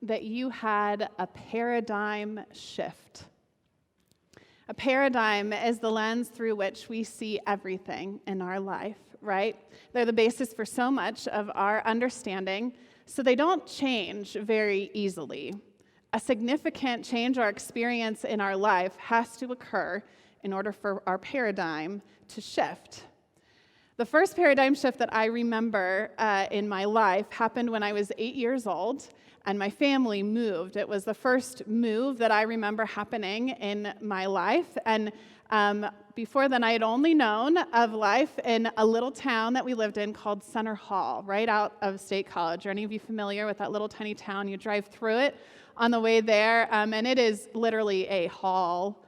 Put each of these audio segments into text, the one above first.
that you had a paradigm shift. A paradigm is the lens through which we see everything in our life, right? They're the basis for so much of our understanding, so they don't change very easily. A significant change or experience in our life has to occur in order for our paradigm to shift. The first paradigm shift that I remember in my life happened when I was 8 years old, and my family moved. It was the first move that I remember happening in my life, and before then I had only known of life in a little town that we lived in called Center Hall, right out of State College. Are any of you familiar with that little tiny town? You drive through it on the way there, and it is literally a hall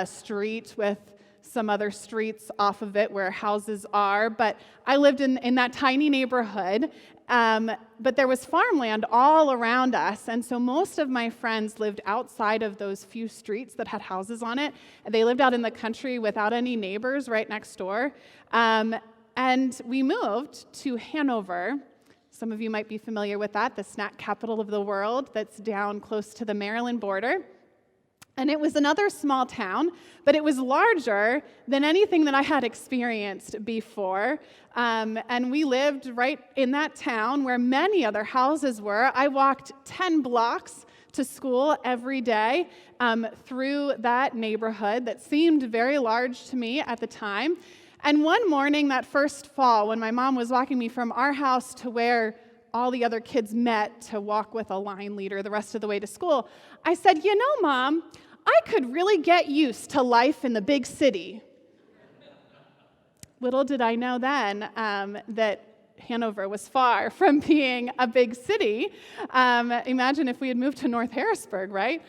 street with some other streets off of it where houses are, but I lived in that tiny neighborhood, but there was farmland all around us, and so most of my friends lived outside of those few streets that had houses on it. They lived out in the country without any neighbors right next door, and we moved to Hanover. Some of you might be familiar with that, the snack capital of the world that's down close to the Maryland border. And it was another small town, but it was larger than anything that I had experienced before. And we lived right in that town where many other houses were. I walked 10 blocks to school every day through that neighborhood that seemed very large to me at the time. And one morning, that first fall, when my mom was walking me from our house to where all the other kids met to walk with a line leader the rest of the way to school, I said, "You know, Mom, I could really get used to life in the big city." Little did I know then that Hanover was far from being a big city. Imagine if we had moved to North Harrisburg, right?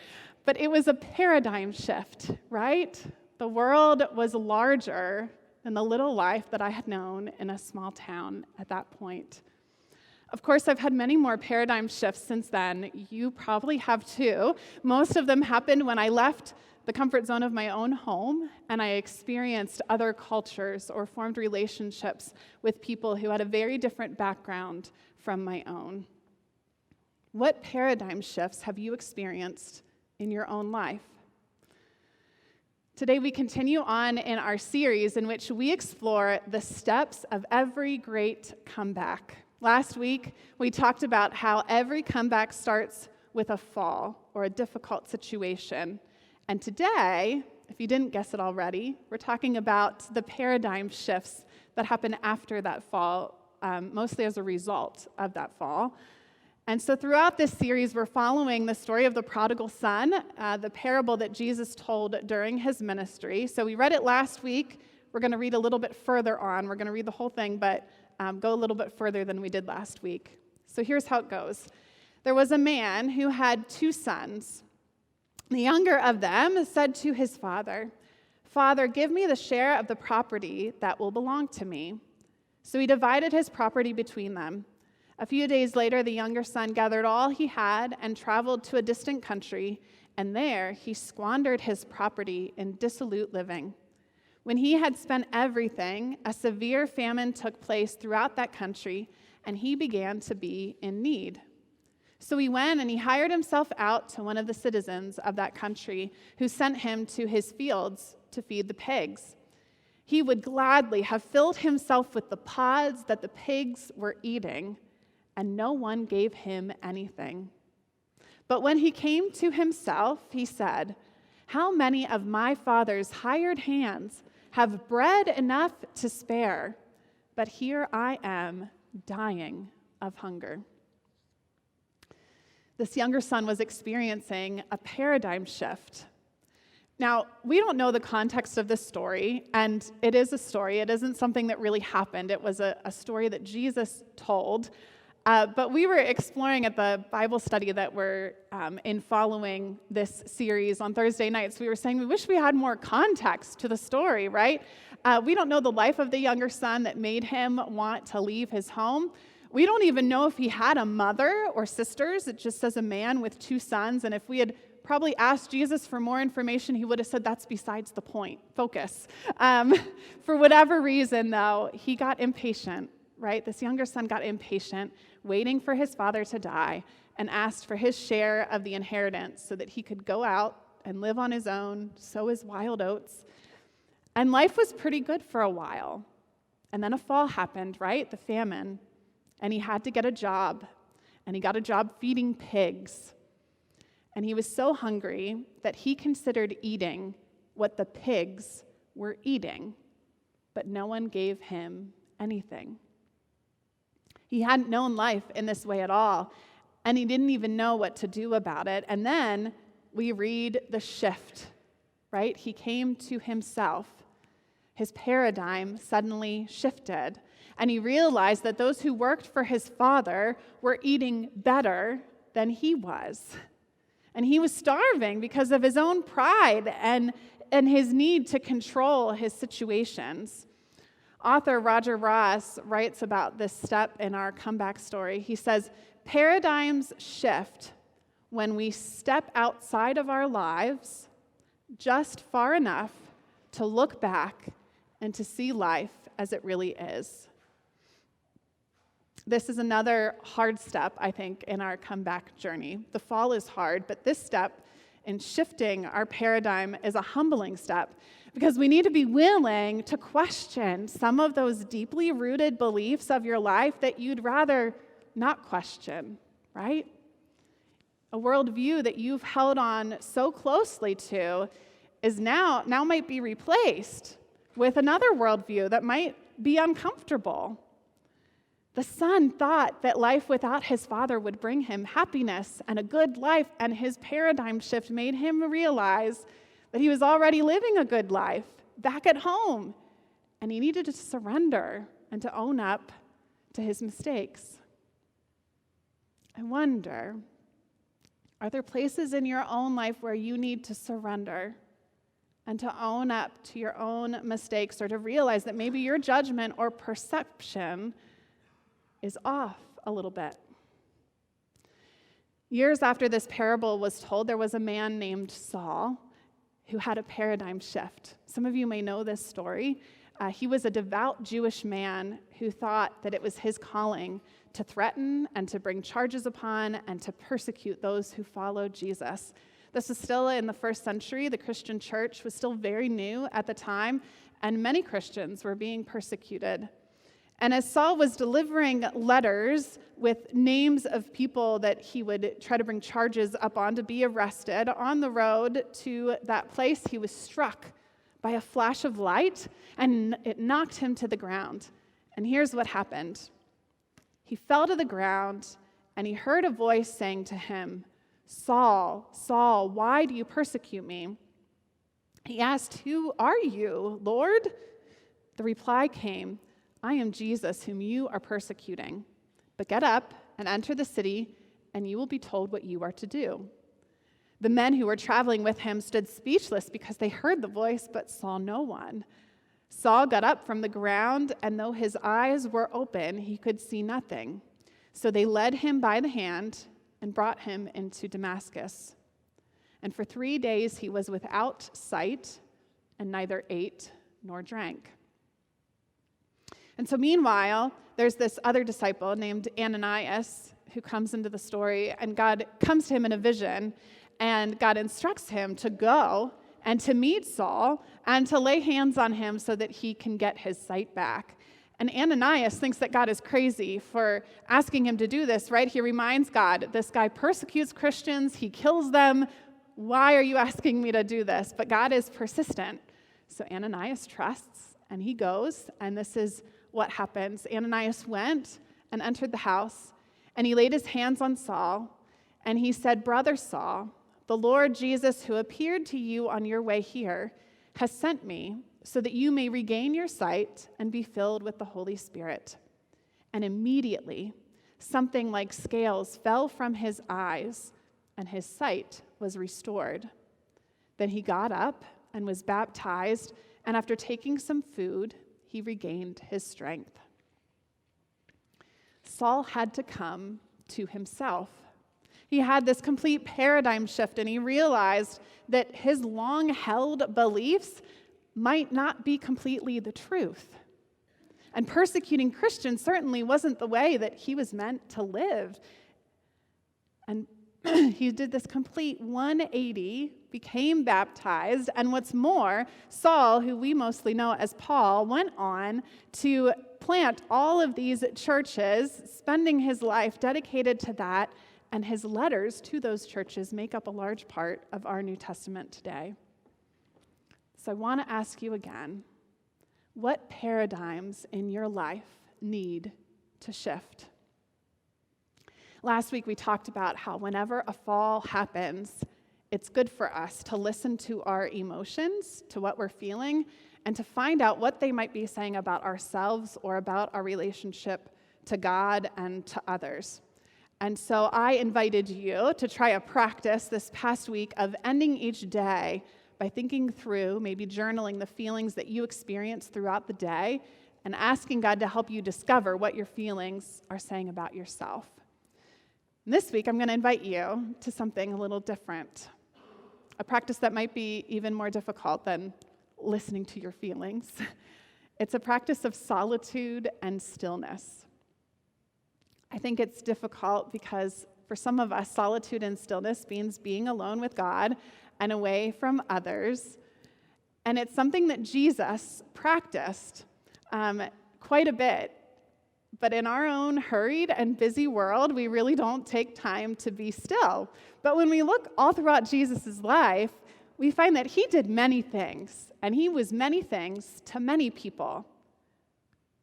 But it was a paradigm shift, right? The world was larger than the little life that I had known in a small town at that point. Of course, I've had many more paradigm shifts since then. You probably have too. Most of them happened when I left the comfort zone of my own home and I experienced other cultures or formed relationships with people who had a very different background from my own. What paradigm shifts have you experienced in your own life? Today we continue on in our series in which we explore the steps of every great comeback. Last week, we talked about how every comeback starts with a fall or a difficult situation. And today, if you didn't guess it already, we're talking about the paradigm shifts that happen after that fall, mostly as a result of that fall. And so throughout this series, we're following the story of the prodigal son, the parable that Jesus told during his ministry. So we read it last week. We're going to read a little bit further on. We're going to read the whole thing, but go a little bit further than we did last week. So here's how it goes. There was a man who had 2 sons. The younger of them said to his father, "Father, give me the share of the property that will belong to me." So he divided his property between them. A few days later, the younger son gathered all he had and traveled to a distant country, and there he squandered his property in dissolute living. When he had spent everything, a severe famine took place throughout that country, and he began to be in need. So he went and he hired himself out to one of the citizens of that country, who sent him to his fields to feed the pigs. He would gladly have filled himself with the pods that the pigs were eating, and no one gave him anything. But when he came to himself, he said, "How many of my father's hired hands have bread enough to spare, but here I am dying of hunger." This younger son was experiencing a paradigm shift. Now, we don't know the context of this story, and it is a story. It isn't something that really happened. It was a story that Jesus told. But we were exploring at the Bible study that we're in following this series on Thursday nights. We were saying we wish we had more context to the story, right? We don't know the life of the younger son that made him want to leave his home. We don't even know if he had a mother or sisters. It just says a man with 2 sons. And if we had probably asked Jesus for more information, he would have said, "That's besides the point. Focus." For whatever reason, though, he got impatient, right? This younger son got impatient, waiting for his father to die, and asked for his share of the inheritance so that he could go out and live on his own, sow his wild oats. And life was pretty good for a while. And then a fall happened, right? The famine. And he had to get a job. And he got a job feeding pigs. And he was so hungry that he considered eating what the pigs were eating. But no one gave him anything. He hadn't known life in this way at all. And he didn't even know what to do about it. And then we read the shift, right? He came to himself. His paradigm suddenly shifted. And he realized that those who worked for his father were eating better than he was. And he was starving because of his own pride and his need to control his situations. Author Roger Ross writes about this step in our comeback story. He says, paradigms shift when we step outside of our lives just far enough to look back and to see life as it really is. This is another hard step, I think, in our comeback journey. The fall is hard, but this step in shifting our paradigm is a humbling step because we need to be willing to question some of those deeply rooted beliefs of your life that you'd rather not question, right? A worldview that you've held on so closely to is now might be replaced with another worldview that might be uncomfortable. The son thought that life without his father would bring him happiness and a good life, and his paradigm shift made him realize that he was already living a good life back at home, and he needed to surrender and to own up to his mistakes. I wonder, are there places in your own life where you need to surrender and to own up to your own mistakes, or to realize that maybe your judgment or perception is off a little bit? Years after this parable was told, there was a man named Saul who had a paradigm shift. Some of you may know this story. He was a devout Jewish man who thought that it was his calling to threaten and to bring charges upon and to persecute those who followed Jesus. This is still in the first century. The Christian church was still very new at the time, and many Christians were being persecuted. And as Saul was delivering letters with names of people that he would try to bring charges up on to be arrested, on the road to that place, he was struck by a flash of light, and it knocked him to the ground. And here's what happened. He fell to the ground, and he heard a voice saying to him, "Saul, Saul, why do you persecute me?" He asked, "Who are you, Lord?" The reply came, "I am Jesus, whom you are persecuting. But get up and enter the city, and you will be told what you are to do." The men who were traveling with him stood speechless because they heard the voice but saw no one. Saul got up from the ground, and though his eyes were open, he could see nothing. So they led him by the hand and brought him into Damascus. And for 3 days he was without sight and neither ate nor drank. And so meanwhile, there's this other disciple named Ananias who comes into the story, and God comes to him in a vision, and God instructs him to go and to meet Saul and to lay hands on him so that he can get his sight back. And Ananias thinks that God is crazy for asking him to do this, right? He reminds God, this guy persecutes Christians, he kills them. Why are you asking me to do this? But God is persistent. So Ananias trusts, and he goes, and this is what happens. Ananias went and entered the house, and he laid his hands on Saul, and he said, "Brother Saul, the Lord Jesus, who appeared to you on your way here, has sent me so that you may regain your sight and be filled with the Holy Spirit." And immediately, something like scales fell from his eyes, and his sight was restored. Then he got up and was baptized, and after taking some food, he regained his strength. Saul had to come to himself. He had this complete paradigm shift, and he realized that his long-held beliefs might not be completely the truth. And persecuting Christians certainly wasn't the way that he was meant to live. And he did this complete 180, became baptized, and what's more, Saul, who we mostly know as Paul, went on to plant all of these churches, spending his life dedicated to that, and his letters to those churches make up a large part of our New Testament today. So I want to ask you again, what paradigms in your life need to shift? Last week we talked about how whenever a fall happens, it's good for us to listen to our emotions, to what we're feeling, and to find out what they might be saying about ourselves or about our relationship to God and to others. And so I invited you to try a practice this past week of ending each day by thinking through, maybe journaling the feelings that you experience throughout the day and asking God to help you discover what your feelings are saying about yourself. And this week, I'm going to invite you to something a little different, a practice that might be even more difficult than listening to your feelings. It's a practice of solitude and stillness. I think it's difficult because for some of us, solitude and stillness means being alone with God and away from others. And it's something that Jesus practiced quite a bit. But in our own hurried and busy world, we really don't take time to be still. But when we look all throughout Jesus' life, we find that he did many things, and he was many things to many people.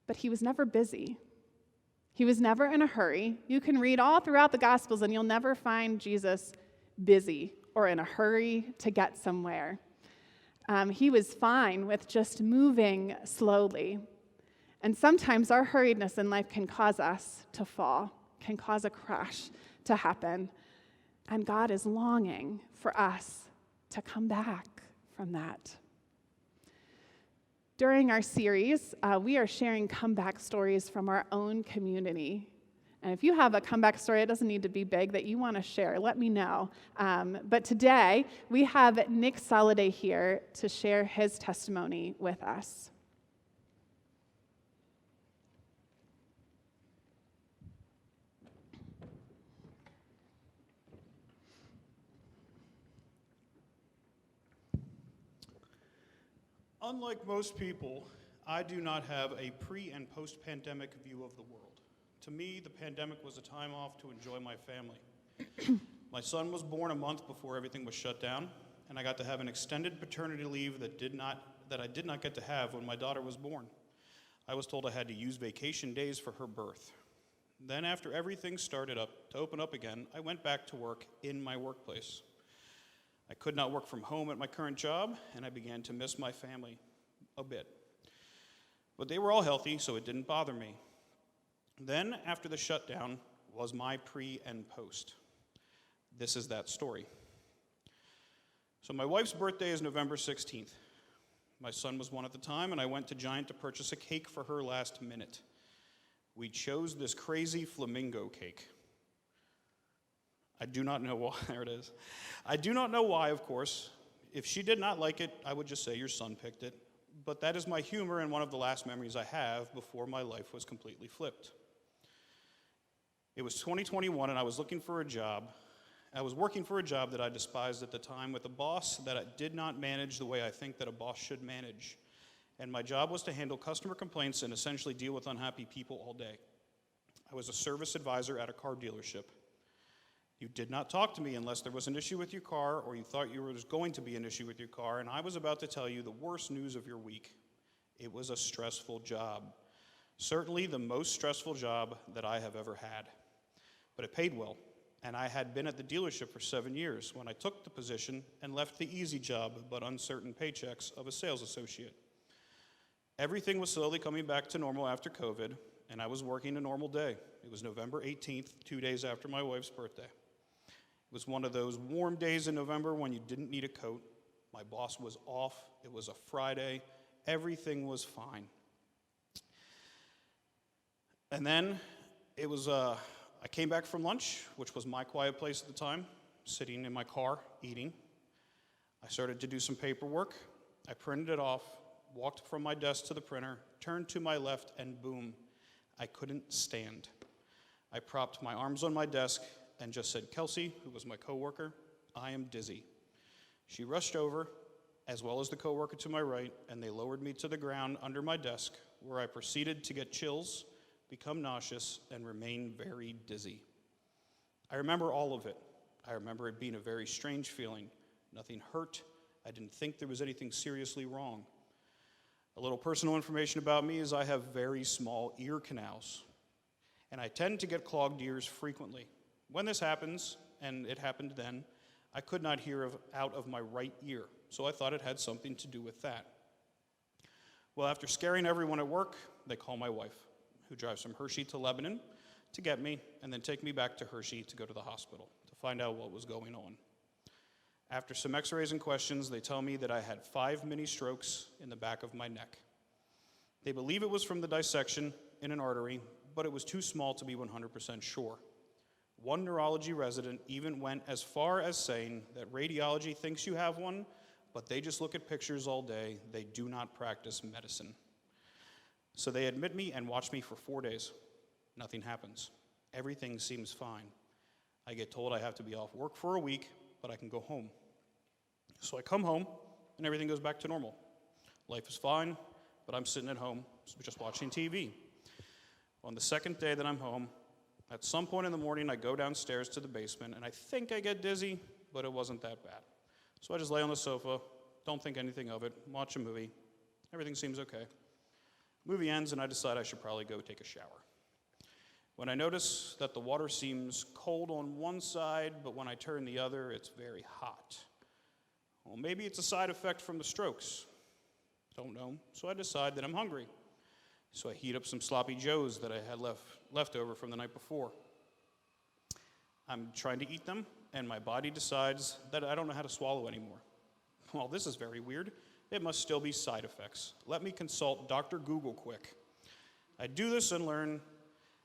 But he was never busy. He was never in a hurry. You can read all throughout the Gospels, and you'll never find Jesus busy or in a hurry to get somewhere. He was fine with just moving slowly. And sometimes our hurriedness in life can cause us to fall, can cause a crash to happen. And God is longing for us to come back from that. During our series, we are sharing comeback stories from our own community. And if you have a comeback story, it doesn't need to be big, that you want to share, let me know. But today, we have Nick Soliday here to share his testimony with us. Unlike most people, I do not have a pre- and post-pandemic view of the world. To me, the pandemic was a time off to enjoy my family. My son was born a month before everything was shut down, and I got to have an extended paternity leave that I did not get to have when my daughter was born. I was told I had to use vacation days for her birth. Then after everything started up to open up again, I went back to work in my workplace. I could not work from home at my current job, and I began to miss my family a bit. But they were all healthy, so it didn't bother me. Then, after the shutdown, was my pre and post. This is that story. So my wife's birthday is November 16th. My son was 1 at the time, and I went to Giant to purchase a cake for her last minute. We chose this crazy flamingo cake. I do not know why. There it is. I do not know why, of course. If she did not like it, I would just say your son picked it. But that is my humor and one of the last memories I have before my life was completely flipped. It was 2021, and I was looking for a job. I was working for a job that I despised at the time with a boss that did not manage the way I think that a boss should manage. And my job was to handle customer complaints and essentially deal with unhappy people all day. I was a service advisor at a car dealership. You did not talk to me unless there was an issue with your car or you thought there was going to be an issue with your car, and I was about to tell you the worst news of your week. It was a stressful job. Certainly the most stressful job that I have ever had. But it paid well, and I had been at the dealership for 7 years when I took the position and left the easy job but uncertain paychecks of a sales associate. Everything was slowly coming back to normal after COVID, and I was working a normal day. It was November 18th, 2 days after my wife's birthday. It was one of those warm days in November when you didn't need a coat. My boss was off. It was a Friday. Everything was fine. And then it was, I came back from lunch, which was my quiet place at the time, sitting in my car, eating. I started to do some paperwork. I printed it off, walked from my desk to the printer, turned to my left, and boom, I couldn't stand. I propped my arms on my desk and just said, "Kelsey," who was my coworker, "I am dizzy." She rushed over, as well as the coworker to my right, and they lowered me to the ground under my desk, where I proceeded to get chills, become nauseous, and remain very dizzy. I remember all of it. I remember it being a very strange feeling. Nothing hurt. I didn't think there was anything seriously wrong. A little personal information about me is I have very small ear canals, and I tend to get clogged ears frequently. When this happens, and it happened then, I could not hear out of my right ear, so I thought it had something to do with that. Well, after scaring everyone at work, they call my wife, who drives from Hershey to Lebanon to get me, and then take me back to Hershey to go to the hospital to find out what was going on. After some x-rays and questions, they tell me that I had 5 mini strokes in the back of my neck. They believe it was from the dissection in an artery, but it was too small to be 100% sure. One neurology resident even went as far as saying that radiology thinks you have one, but they just look at pictures all day. They do not practice medicine. So they admit me and watch me for 4 days. Nothing happens. Everything seems fine. I get told I have to be off work for a week, but I can go home. So I come home, and everything goes back to normal. Life is fine, but I'm sitting at home just watching TV. On the second day that I'm home, at some point in the morning, I go downstairs to the basement, and I think I get dizzy, but it wasn't that bad. So I just lay on the sofa, don't think anything of it, watch a movie. Everything seems okay. Movie ends, and I decide I should probably go take a shower. When I notice that the water seems cold on one side, but when I turn the other, it's very hot. Well, maybe it's a side effect from the strokes. Don't know. So I decide that I'm hungry. So I heat up some sloppy joes that I had left over from the night before. I'm trying to eat them, and my body decides that I don't know how to swallow anymore. Well, this is very weird. It must still be side effects. Let me consult Dr. Google quick. I do this and learn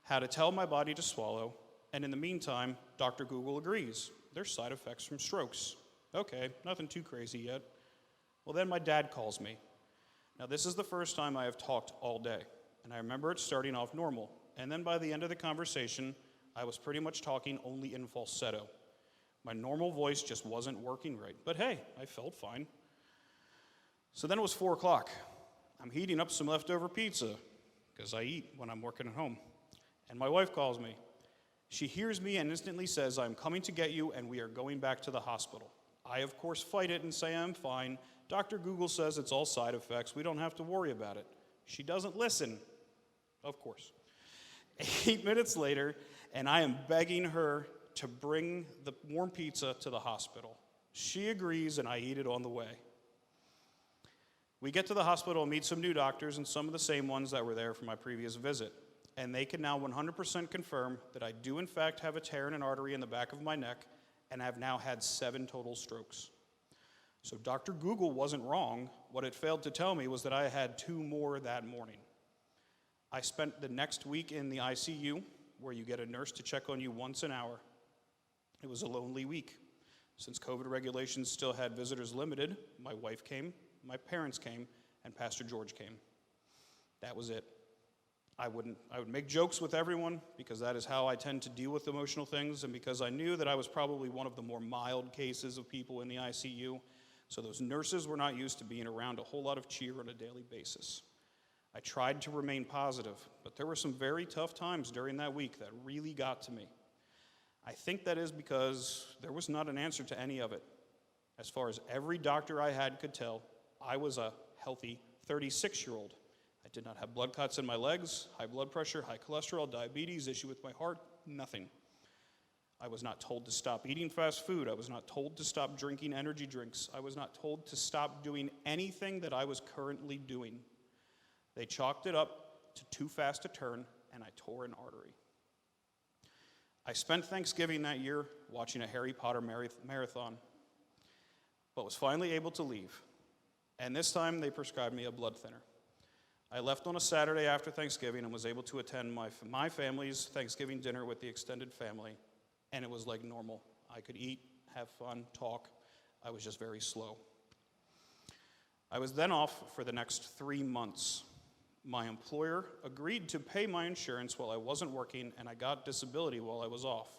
how to tell my body to swallow, and in the meantime, Dr. Google agrees. There's side effects from strokes. Okay, nothing too crazy yet. Well, then my dad calls me. Now, this is the first time I have talked all day, and I remember it starting off normal, and then by the end of the conversation, I was pretty much talking only in falsetto. My normal voice just wasn't working right, but hey, I felt fine. So then it was 4 o'clock. I'm heating up some leftover pizza, because I eat when I'm working at home. And my wife calls me. She hears me and instantly says, "I'm coming to get you, and we are going back to the hospital." I, of course, fight it and say I'm fine. Dr. Google says it's all side effects. We don't have to worry about it. She doesn't listen, of course. 8 minutes later, and I am begging her to bring the warm pizza to the hospital. She agrees, and I eat it on the way. We get to the hospital and meet some new doctors and some of the same ones that were there for my previous visit. And they can now 100% confirm that I do in fact have a tear in an artery in the back of my neck and have now had 7 total strokes. So Dr. Google wasn't wrong. What it failed to tell me was that I had 2 more that morning. I spent the next week in the ICU, where you get a nurse to check on you once an hour. It was a lonely week. Since COVID regulations still had visitors limited, my wife came, my parents came, and Pastor George came. That was it. I would make jokes with everyone because that is how I tend to deal with emotional things, and because I knew that I was probably one of the more mild cases of people in the ICU, so those nurses were not used to being around a whole lot of cheer on a daily basis. I tried to remain positive, but there were some very tough times during that week that really got to me. I think that is because there was not an answer to any of it. As far as every doctor I had could tell, I was a healthy 36-year-old. I did not have blood clots in my legs, high blood pressure, high cholesterol, diabetes, issue with my heart, nothing. I was not told to stop eating fast food. I was not told to stop drinking energy drinks. I was not told to stop doing anything that I was currently doing. They chalked it up to too fast a turn, and I tore an artery. I spent Thanksgiving that year watching a Harry Potter marathon, but was finally able to leave. And this time they prescribed me a blood thinner. I left on a Saturday after Thanksgiving and was able to attend my family's Thanksgiving dinner with the extended family, and it was like normal. I could eat, have fun, talk. I was just very slow. I was then off for the next 3 months. My employer agreed to pay my insurance while I wasn't working, and I got disability while I was off.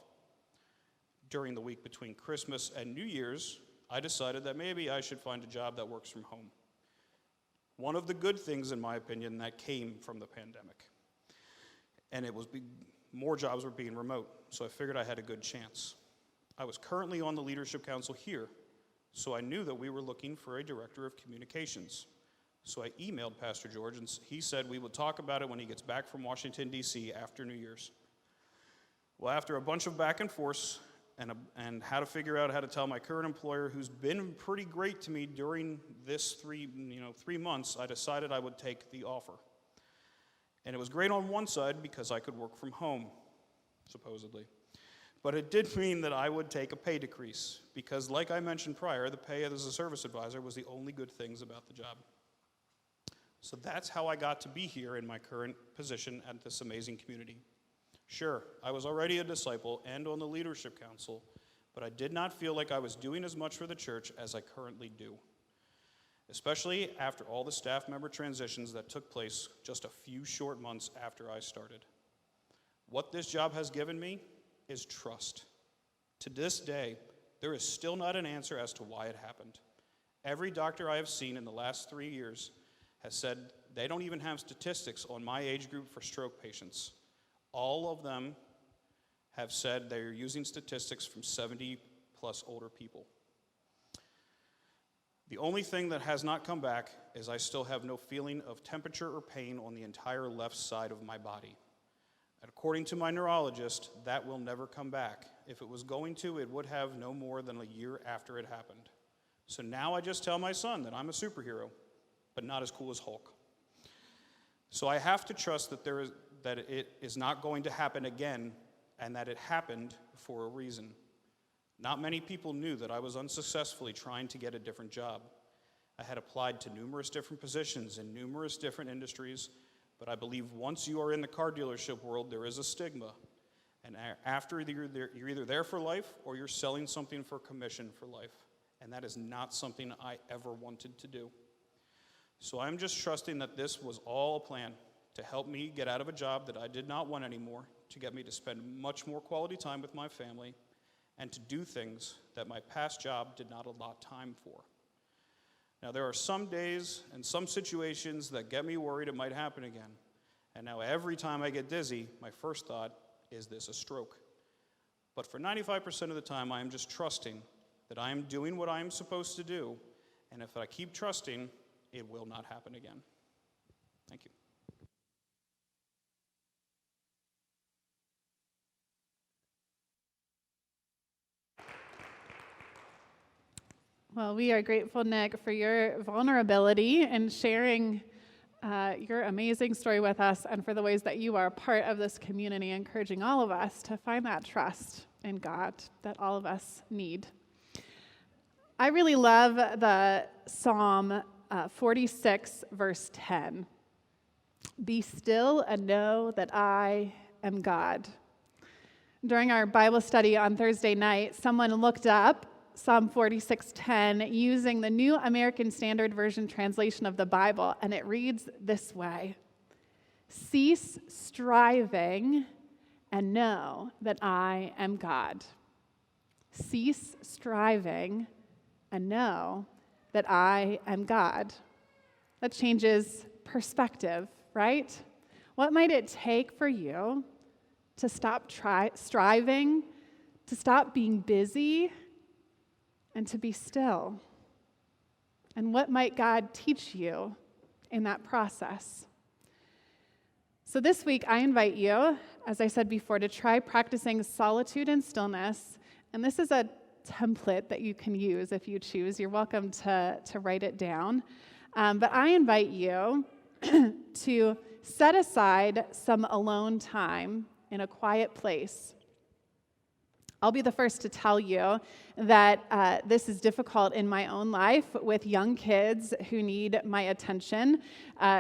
during the week between Christmas and New Year's, I decided that maybe I should find a job that works from home. One of the good things, in my opinion, that came from the pandemic. And it was more jobs were being remote, so I figured I had a good chance. I was currently on the leadership council here, so I knew that we were looking for a director of communications. So I emailed Pastor George, and he said we would talk about it when he gets back from Washington, D.C. after New Year's. Well, after a bunch of back and forth and how to figure out how to tell my current employer, who's been pretty great to me during this 3 months, I decided I would take the offer. And it was great on one side because I could work from home, supposedly. But it did mean that I would take a pay decrease because, like I mentioned prior, the pay as a service advisor was the only good things about the job. So that's how I got to be here in my current position at this amazing community. Sure, I was already a disciple and on the leadership council, but I did not feel like I was doing as much for the church as I currently do, especially after all the staff member transitions that took place just a few short months after I started. What this job has given me is trust. To this day, there is still not an answer as to why it happened. Every doctor I have seen in the last 3 years has said they don't even have statistics on my age group for stroke patients. All of them have said they're using statistics from 70 plus older people. The only thing that has not come back is I still have no feeling of temperature or pain on the entire left side of my body. And according to my neurologist, that will never come back. If it was going to, it would have no more than a year after it happened. So now I just tell my son that I'm a superhero, but not as cool as Hulk. So I have to trust that it is not going to happen again, and that it happened for a reason. Not many people knew that I was unsuccessfully trying to get a different job. I had applied to numerous different positions in numerous different industries, but I believe once you are in the car dealership world, there is a stigma. And after you're either there for life or you're selling something for commission for life. And that is not something I ever wanted to do. So I'm just trusting that this was all a plan to help me get out of a job that I did not want anymore, to get me to spend much more quality time with my family, and to do things that my past job did not allot time for. Now, there are some days and some situations that get me worried it might happen again. And now every time I get dizzy, my first thought, is this a stroke? But for 95% of the time, I am just trusting that I am doing what I am supposed to do, and if I keep trusting, it will not happen again. Thank you. Well, we are grateful, Nick, for your vulnerability and sharing your amazing story with us, and for the ways that you are a part of this community, encouraging all of us to find that trust in God that all of us need. I really love the Psalm 46, verse 10. Be still and know that I am God. During our Bible study on Thursday night, someone looked up Psalm 46:10 using the New American Standard Version translation of the Bible, and it reads this way: cease striving and know that I am God. Cease striving and know that I am God. That changes perspective, right? What might it take for you to stop striving, to stop being busy, and to be still? And what might God teach you in that process? So this week, I invite you, as I said before, to try practicing solitude and stillness. And this is a template that you can use if you choose. You're welcome to write it down. But I invite you to set aside some alone time in a quiet place. I'll be the first to tell you that this is difficult in my own life with young kids who need my attention.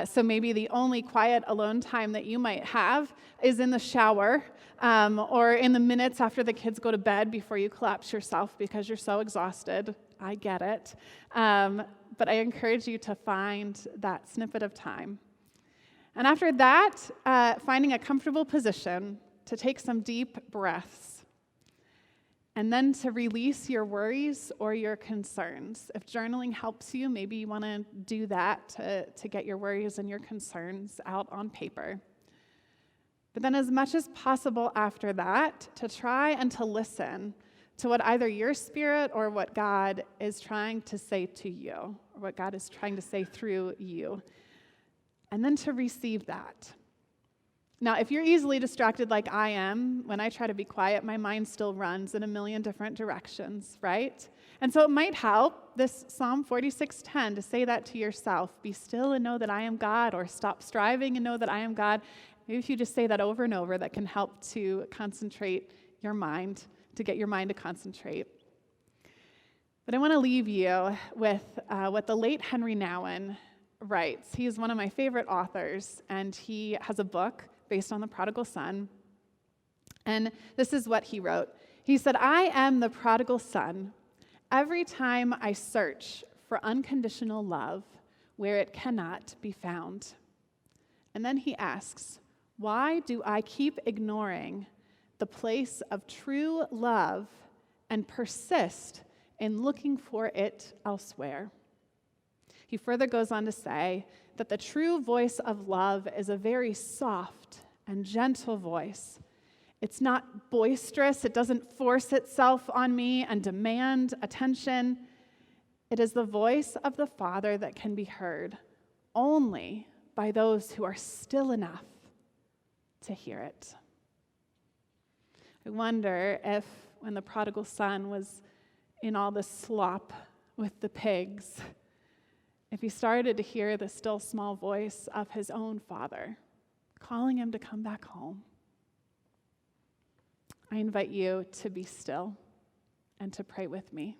So maybe the only quiet alone time that you might have is in the shower or in the minutes after the kids go to bed before you collapse yourself because you're so exhausted. I get it. But I encourage you to find that snippet of time. And after that, finding a comfortable position to take some deep breaths. And then to release your worries or your concerns. If journaling helps you, maybe you want to do that to get your worries and your concerns out on paper. But then as much as possible after that, to try and to listen to what either your spirit or what God is trying to say to you, or what God is trying to say through you. And then to receive that. Now, if you're easily distracted like I am, when I try to be quiet, my mind still runs in a million different directions, right? And so it might help, this Psalm 46:10, to say that to yourself. Be still and know that I am God, or stop striving and know that I am God. Maybe if you just say that over and over, that can help to concentrate your mind, to get your mind to concentrate. But I want to leave you with what the late Henry Nouwen writes. He's one of my favorite authors, and he has a book based on the prodigal son. And this is what he wrote. He said, I am the prodigal son. Every time I search for unconditional love where it cannot be found. And then he asks, why do I keep ignoring the place of true love and persist in looking for it elsewhere? He further goes on to say that the true voice of love is a very soft and gentle voice. It's not boisterous. It doesn't force itself on me and demand attention. It is the voice of the Father that can be heard only by those who are still enough to hear it. I wonder if when the prodigal son was in all the slop with the pigs, if he started to hear the still small voice of his own father calling him to come back home. I invite you to be still and to pray with me.